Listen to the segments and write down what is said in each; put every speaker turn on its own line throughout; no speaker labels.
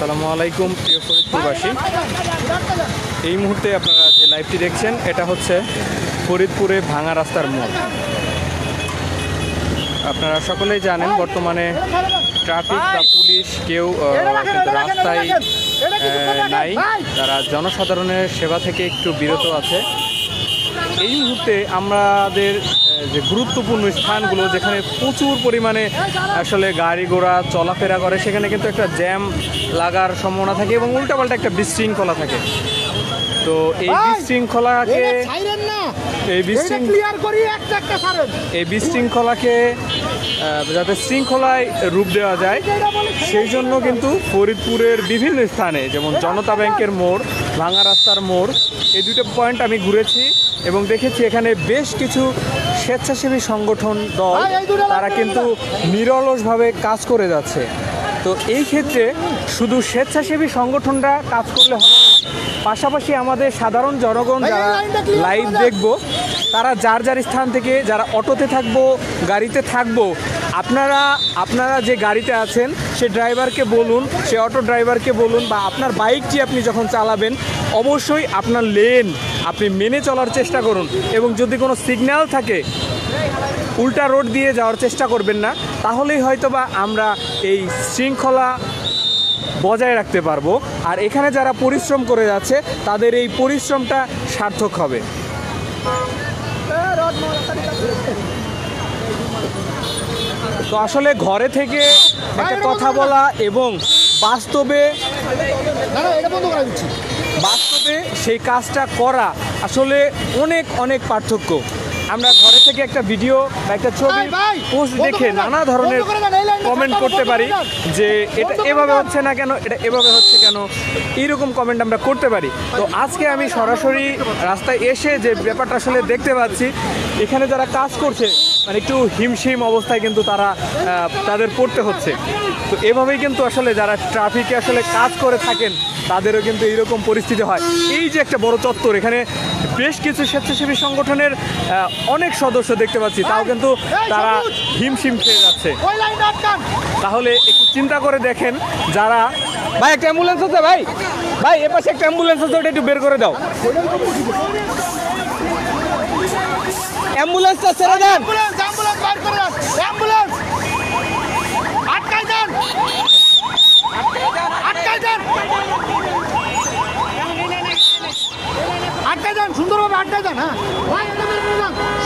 আসসালামু আলাইকুম প্রিয় ফরিদপুরবাসী। এই মুহূর্তে আপনারা যে লাইভটি দেখছেন এটা হচ্ছে ফরিদপুরে ভাঙা রাস্তার মোড়। আপনারা সকলেই জানেন বর্তমানে ট্রাফিক বা পুলিশ কেউ কিন্তু রাস্তায় নাই, তারা জনসাধারণের সেবা থেকে একটু বিরত আছে। এই মুহূর্তে আমাদের যে গুরুত্বপূর্ণ স্থানগুলো যেখানে প্রচুর পরিমাণে আসলে গাড়ি ঘোড়া চলাফেরা করে সেখানে কিন্তু একটা জ্যাম লাগার সম্ভাবনা থাকে এবং উল্টাপাল্টা একটা বিশৃঙ্খলা থাকে। তো এই বিশৃঙ্খলাকে যাতে শৃঙ্খলায় রূপ দেওয়া যায় সেই জন্য কিন্তু ফরিদপুরের বিভিন্ন স্থানে যেমন জনতা ব্যাংকের মোড়, ভাঙা রাস্তার মোড়, এই দুটো পয়েন্ট আমি ঘুরেছি এবং দেখেছি এখানে বেশ কিছু স্বেচ্ছাসেবী সংগঠন দল তারা কিন্তু নিরলসভাবে কাজ করে যাচ্ছে। তো এই ক্ষেত্রে শুধু স্বেচ্ছাসেবী সংগঠনরা কাজ করলে হবে, পাশাপাশি আমাদের সাধারণ জনগণ যারা লাইভ দেখব তারা যার যার স্থান থেকে, যারা অটোতে থাকবো, গাড়িতে থাকবো, আপনারা যে গাড়িতে আছেন সে ড্রাইভারকে বলুন, সে অটো ড্রাইভারকে বলুন, বা আপনার বাইকটি আপনি যখন চালাবেন অবশ্যই আপনার লেন আপনি মেনে চলার চেষ্টা করুন এবং যদি কোনো সিগন্যাল থাকে উল্টা রোড দিয়ে যাওয়ার চেষ্টা করবেন না, তাহলেই হয়তোবা আমরা এই শৃঙ্খলা বজায় রাখতে পারবো। আর এখানে যারা পরিশ্রম করে যাচ্ছে তাদের এই পরিশ্রমটা সার্থক হবে। তো আসলে ঘরে থেকে একটা কথা বলা এবং বাস্তবে সেই কাজটা করা আসলে অনেক পার্থক্য। আমরা ঘরে থেকে একটা ভিডিও বা একটা ছবি পোস্ট দেখে নানা ধরনের কমেন্ট করতে পারি যে এটা এভাবে হচ্ছে না কেন, এটা এভাবে হচ্ছে কেন, এইরকম কমেন্ট আমরা করতে পারি। তো আজকে আমি সরাসরি রাস্তায় এসে যে ব্যাপারটা আসলে দেখতে পাচ্ছি, এখানে যারা কাজ করছে মানে একটু হিমশিম অবস্থায় কিন্তু তাদের পড়তে হচ্ছে। তো এভাবেই কিন্তু আসলে যারা ট্রাফিকে আসলে কাজ করে থাকেন তাদেরও কিন্তু এইরকম পরিস্থিতি হয়। এই যে একটা বড় চত্বর, এখানে বেশ কিছু স্বেচ্ছাসেবী সংগঠনের অনেক সদস্য দেখতে পাচ্ছি, তাও কিন্তু তারা হিমশিম খেয়ে যাচ্ছে। তাহলে একটু চিন্তা করে দেখেন যারা, ভাই একটা অ্যাম্বুলেন্স আছে, ভাই এ পাশে একটা অ্যাম্বুলেন্স আছে, ওটা একটু বের করে দাও। অ্যাম্বুলেন্সটা ছেড়ে দেন,
আটকাই দেন, সুন্দরভাবে আটকাই দেন। হ্যাঁ,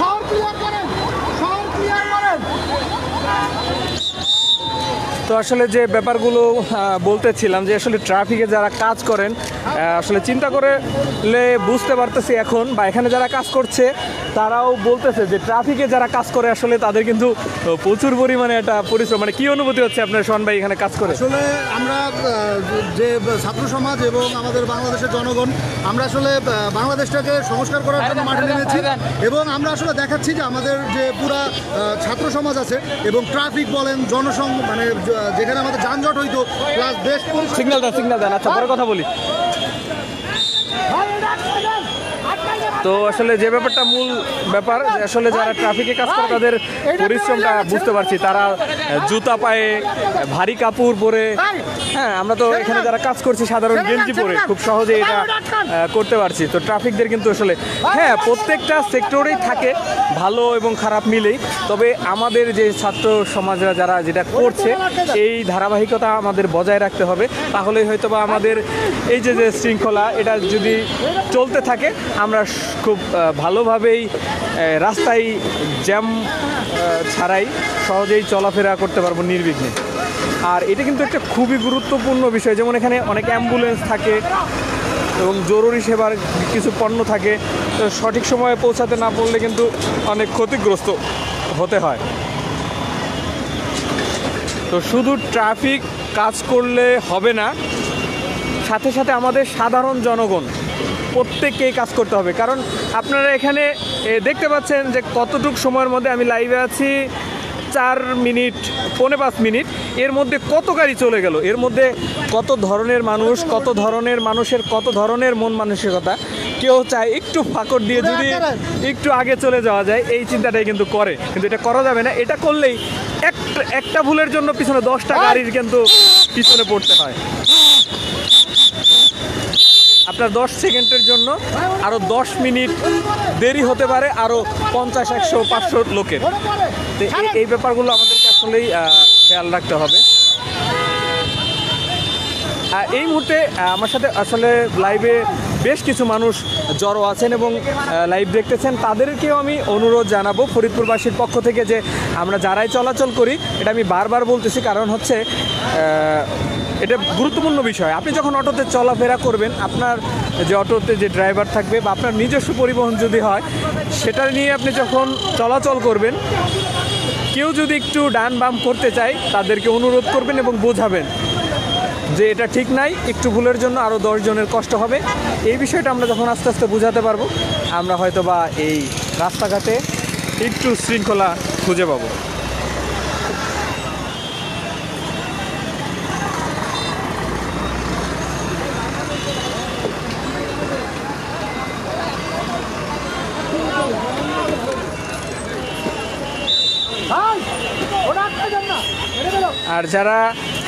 শহর ক্লিয়ার করেন, শহর ক্লিয়ার করেন।
তো আসলে যে ব্যাপারগুলো বলতেছিলাম যে আসলে ট্রাফিকে যারা কাজ করেন আসলে চিন্তা করলে বুঝতে পারতেছি এখন, বা এখানে যারা কাজ করছে তারাও বলতেছে যে ট্রাফিকে যারা কাজ করে আসলে তাদের কিন্তু প্রচুর পরিমাণে একটা পরিশ্রম। মানে কি অনুভূতি হচ্ছে আপনার শোন ভাই এখানে কাজ করে?
আসলে আমরা যে ছাত্র সমাজ এবং আমাদের বাংলাদেশের জনগণ, আমরা আসলে বাংলাদেশটাকে সংস্কার করার জন্য মাঠে নেমেছি এবং আমরা আসলে দেখাচ্ছি যে আমাদের যে পুরা ছাত্র সমাজ আছে এবং ট্রাফিক বলেন, মানে যেখানে আমাদের যানজট হইতো প্লাস বেশ
সিগন্যাল দেন। আচ্ছা, পরে কথা বলি। তো আসলে যে ব্যাপারটা মূল ব্যাপার, আসলে যারা ট্রাফিকে কাজ করে তাদের পরিশ্রমটা বুঝতে পারছি। তারা জুতা পায়ে, ভারী কাপড় পরে, হ্যাঁ আমরা তো এখানে যারা কাজ করছি সাধারণ গেঞ্জি পরে খুব সহজে এটা করতে পারছি। তো ট্রাফিকদের কিন্তু আসলে হ্যাঁ প্রত্যেকটা সেক্টরেই থাকে ভালো এবং খারাপ মিলেই, তবে আমাদের যে ছাত্র সমাজরা যারা যেটা করছে এই ধারাবাহিকতা আমাদের বজায় রাখতে হবে। তাহলেই হয়তো বা আমাদের এই যে শৃঙ্খলা এটা যদি চলতে থাকে আমরা খুব ভালোভাবেই রাস্তায় জ্যাম ছাড়াই সহজেই চলাফেরা করতে পারবো নির্বিঘ্নে। আর এটা কিন্তু একটা খুবই গুরুত্বপূর্ণ বিষয়, যেমন এখানে অনেক অ্যাম্বুলেন্স থাকে এবং জরুরি সেবার কিছু পণ্য থাকে, তো সঠিক সময়ে পৌঁছাতে না পারলে কিন্তু অনেক ক্ষতিগ্রস্ত হতে হয়। তো শুধু ট্রাফিক কাজ করলে হবে না, সাথে সাথে আমাদের সাধারণ জনগণ প্রত্যেককেই কাজ করতে হবে। কারণ আপনারা এখানে দেখতে পাচ্ছেন যে কতটুকু সময়ের মধ্যে আমি লাইভে আছি 4 মিনিট, 4.5 মিনিট, এর মধ্যে কত গাড়ি চলে গেল, এর মধ্যে কত ধরনের মানুষ, কত ধরনের মানুষের কত ধরনের মন মানসিকতা। কেউ চায় একটু ফাঁকর দিয়ে যদি একটু আগে চলে যাওয়া যায়, এই চিন্তাটাই কিন্তু করে, কিন্তু এটা করা যাবে না। এটা করলেই একটা ভুলের জন্য পিছনে 10টা গাড়ির কিন্তু পিছনে পড়তে হয়। আপনার 10 সেকেন্ডের জন্য আরও 10 মিনিট দেরি হতে পারে আরও 50, 100, 500 লোকের। তো এই ব্যাপারগুলো আমাদেরকে আসলেই খেয়াল রাখতে হবে। এই মুহূর্তে আমার সাথে আসলে লাইভে বেশ কিছু মানুষ জড়ো আছেন এবং লাইভ দেখতেছেন, তাদেরকেও আমি অনুরোধ জানাবো ফরিদপুরবাসীর পক্ষ থেকে যে আমরা যারাই চলাচল করি, এটা আমি বারবার বলতেছি, কারণ হচ্ছে এটা গুরুত্বপূর্ণ বিষয়। আপনি যখন অটোতে চলাফেরা করবেন, আপনার যে অটোতে যে ড্রাইভার থাকবে বা আপনার নিজস্ব পরিবহন যদি হয়, সেটা নিয়ে আপনি যখন চলাচল করবেন, কেউ যদি একটু ডান বাম করতে চায় তাদেরকে অনুরোধ করবেন এবং বোঝাবেন যে এটা ঠিক নাই, একটু ভুলের জন্য আরও 10 জনের কষ্ট হবে। এই বিষয়টা আমরা যখন আস্তে আস্তে বোঝাতে পারবো, আমরা হয়তো বা এই রাস্তাঘাটে একটু শৃঙ্খলা খুঁজে পাবো। আর যারা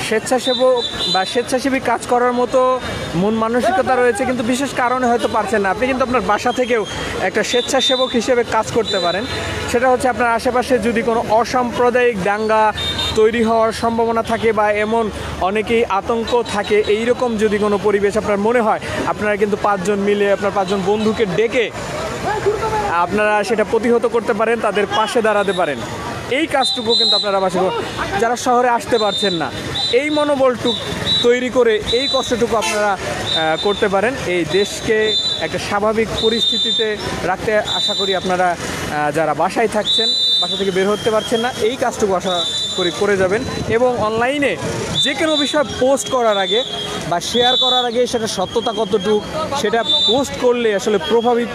স্বেচ্ছাসেবক বা স্বেচ্ছাসেবী কাজ করার মতো মন মানসিকতা রয়েছে কিন্তু বিশেষ কারণে হয়তো পারছেন না, আপনি কিন্তু আপনার বাসা থেকেও একটা স্বেচ্ছাসেবক হিসেবে কাজ করতে পারেন। সেটা হচ্ছে আপনার আশেপাশে যদি কোনো অসাম্প্রদায়িক দাঙ্গা তৈরি হওয়ার সম্ভাবনা থাকে বা এমন অনেকেই আতঙ্ক থাকে, এইরকম যদি কোনো পরিবেশ আপনার মনে হয়, আপনারা কিন্তু 5 জন মিলে আপনার 5 জন বন্ধুকে ডেকে আপনারা সেটা প্রতিহত করতে পারেন, তাদের পাশে দাঁড়াতে পারেন। এই কাজটুকু কিন্তু আপনারা বাসা যারা শহরে আসতে পারছেন না, এই মনোবলটুকু তৈরি করে এই কষ্টটুকু আপনারা করতে পারেন। এই দেশকে একটা স্বাভাবিক পরিস্থিতিতে রাখতে আশা করি আপনারা যারা বাসায় থাকছেন, বাসা থেকে বের হতে পারছেন না, এই কাজটুকু আশা করি করে যাবেন। এবং অনলাইনে যে কোনো বিষয় পোস্ট করার আগে বা শেয়ার করার আগে সেটা সত্যতা কতটুকু, সেটা পোস্ট করলে আসলে প্রভাবিত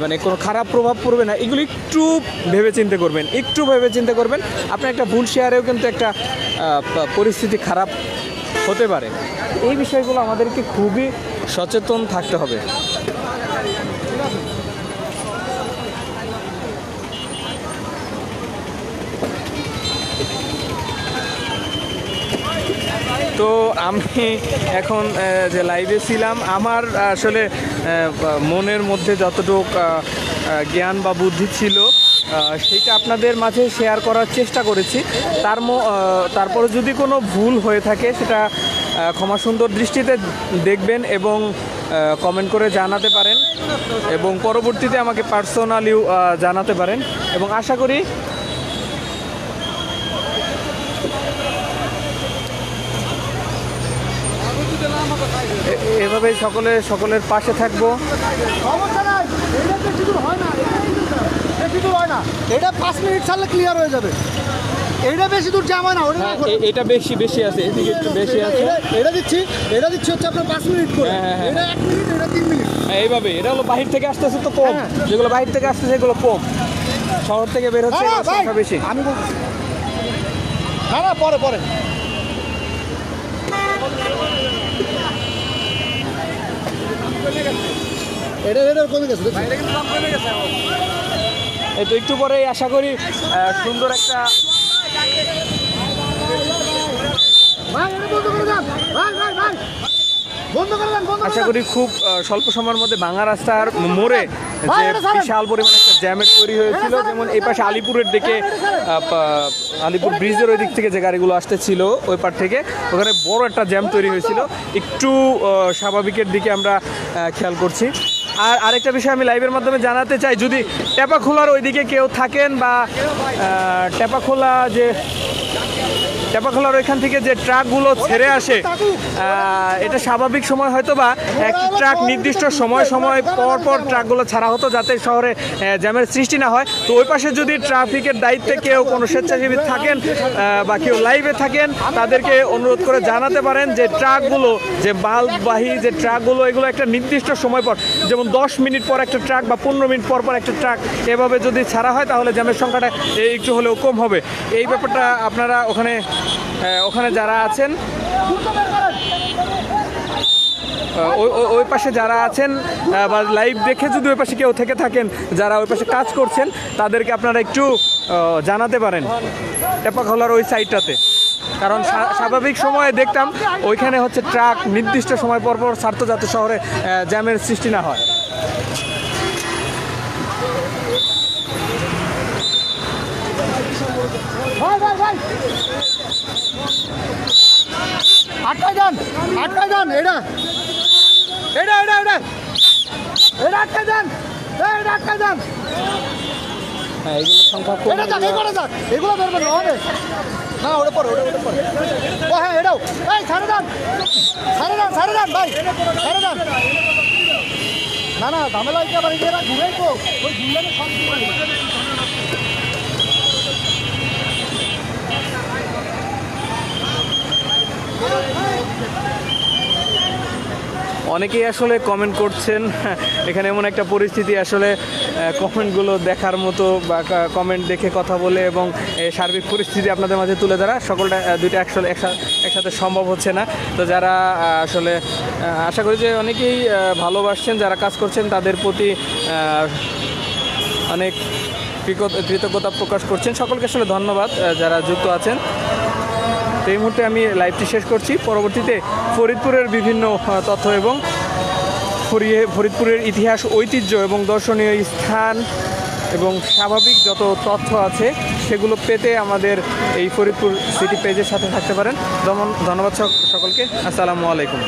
মানে কোনো খারাপ প্রভাব পড়বে না, এগুলো একটু ভেবেচিন্তে করবেন, একটু ভেবেচিন্তে করবেন। আপনার একটা ভুল শেয়ারেও কিন্তু একটা পরিস্থিতি খারাপ হতে পারে। এই বিষয়গুলো আমাদেরকে খুবই সচেতন থাকতে হবে। তো আমি এখন যে লাইভে ছিলাম, আমার আসলে মনের মধ্যে যতটুকু জ্ঞান বা বুদ্ধি ছিল সেইটা আপনাদের মাঝে শেয়ার করার চেষ্টা করেছি। তারপরে যদি কোনো ভুল হয়ে থাকে সেটা ক্ষমা সুন্দর দৃষ্টিতে দেখবেন এবং কমেন্ট করে জানাতে পারেন এবং পরবর্তীতে আমাকে পার্সোনালিও জানাতে পারেন। এবং আশা করি এভাবেই সকলের পাশে থাকবো।
এটা 5 মিনিট ছাড়লে ক্লিয়ার হয়ে যাবে। এটা বেশি দূর জ্যাম হয় না,
এটা বেশি আছে, এদিকে একটু বেশি আছে।
এটা দিচ্ছি হচ্ছে আপনার 5 মিনিট করে, এটা 1 মিনিট, এটা 3 মিনিট।
এইভাবে এটা হলো বাহির থেকে আসতেছে তো কম, যেগুলো বাহির থেকে আসতেছে এগুলো কম, শহর থেকে বের হচ্ছে সংখ্যা বেশি।
আমি বলছি না পরে এটা কমে গেছে,
এই তো একটু পরেই আশা করি সুন্দর একটা আশা করি খুব স্বল্প সময়ের মধ্যে ভাঙা রাস্তার মোড়ে যে বিশাল পরিমাণে একটা জ্যামের তৈরি হয়েছিল, যেমন এই পাশে আলিপুরের দিকে আলিপুর ব্রিজের ওই দিক থেকে যে গাড়িগুলো আসতেছিল ওই পার থেকে, ওখানে বড় একটা জ্যাম তৈরি হয়েছিল। একটু স্বাভাবিকের দিকে আমরা খেয়াল করছি। আর আরেকটা বিষয় আমি লাইভের মাধ্যমে জানাতে চাই, যদি টেপাখোলার ওইদিকে কেউ থাকেন বা টেপাখোলার ওইখান থেকে যে ট্রাকগুলো ছেড়ে আসে, এটা স্বাভাবিক সময় হয়তো বা একটি ট্রাক নির্দিষ্ট সময় পর ট্রাকগুলো ছাড়া হতো যাতে শহরে জ্যামের সৃষ্টি না হয়। তো ওই পাশে যদি ট্রাফিকের দায়িত্বে কেউ কোনো স্বেচ্ছাসেবী থাকেন বা কেউ লাইভে থাকেন, তাদেরকে অনুরোধ করে জানাতে পারেন যে ট্রাকগুলো, যে মালবাহী যে ট্রাকগুলো, এগুলো একটা নির্দিষ্ট সময় পর, যেমন 10 মিনিট পর একটা ট্রাক বা 15 মিনিট পর একটা ট্রাক, এভাবে যদি ছাড়া হয় তাহলে জ্যামের সংখ্যাটা একটু হলেও কম হবে। এই ব্যাপারটা আপনারা ওখানে যারা আছেন, ওই পাশে যারা আছেন বা লাইভ দেখে যদি ওই পাশে কেউ থেকে থাকেন যারা ওই পাশে কাজ করছেন, তাদেরকে আপনারা একটু জানাতে পারেন টেপাখোলার ওই সাইডটাতে। কারণ স্বাভাবিক সময়ে দেখতাম ওইখানে হচ্ছে ট্রাক নির্দিষ্ট সময় পর পর ছাড়তো যাতে শহরে জ্যামের সৃষ্টি না হয়।
আটকায় যান, আটকায় যান, এটা এটা এটা এটা এটা আটকায় যান, এটা আটকায় যান,
হ্যাঁ, এগুলোর সংখ্যা কম।
এটা যাক, এগুলো যাক, এগুলো ধরবেন না হবে না, ওটা পরে, ওটা পরে। ও হ্যাঁ, এটাও, এই ছাড়ে যান, ছাড়ে যান, ছাড়ে যান ভাই, ছাড়ে যান। না না, ঝামেলা হয়েছে আবার, এরা ঘুরেই তো ওই ঘুরলে সব
অনেকেই আসলে কমেন্ট করছেন, এখানে এমন একটা পরিস্থিতি আসলে কমেন্টগুলো দেখার মতো বা কমেন্ট দেখে কথা বলে এবং সার্বিক পরিস্থিতি আপনাদের মাঝে তুলে ধরা সকলটা দুইটা আসলে একসাথে সম্ভব হচ্ছে না। তো যারা আসলে আশা করি যে অনেকেই ভালোবাসছেন, যারা কাজ করছেন তাদের প্রতি অনেক কৃতজ্ঞতা প্রকাশ করছেন। সকলকে আসলে ধন্যবাদ যারা যুক্ত আছেন। তো এই মুহূর্তে আমি লাইভটি শেষ করছি। পরবর্তীতে ফরিদপুরের বিভিন্ন তথ্য এবং ফরিদপুরের ইতিহাস, ঐতিহ্য এবং দর্শনীয় স্থান এবং স্বাভাবিক যত তথ্য আছে সেগুলো পেতে আমাদের এই ফরিদপুর সিটি পেজের সাথে থাকতে পারেন। ধন্যবাদ সকলকে। আসসালামু আলাইকুম।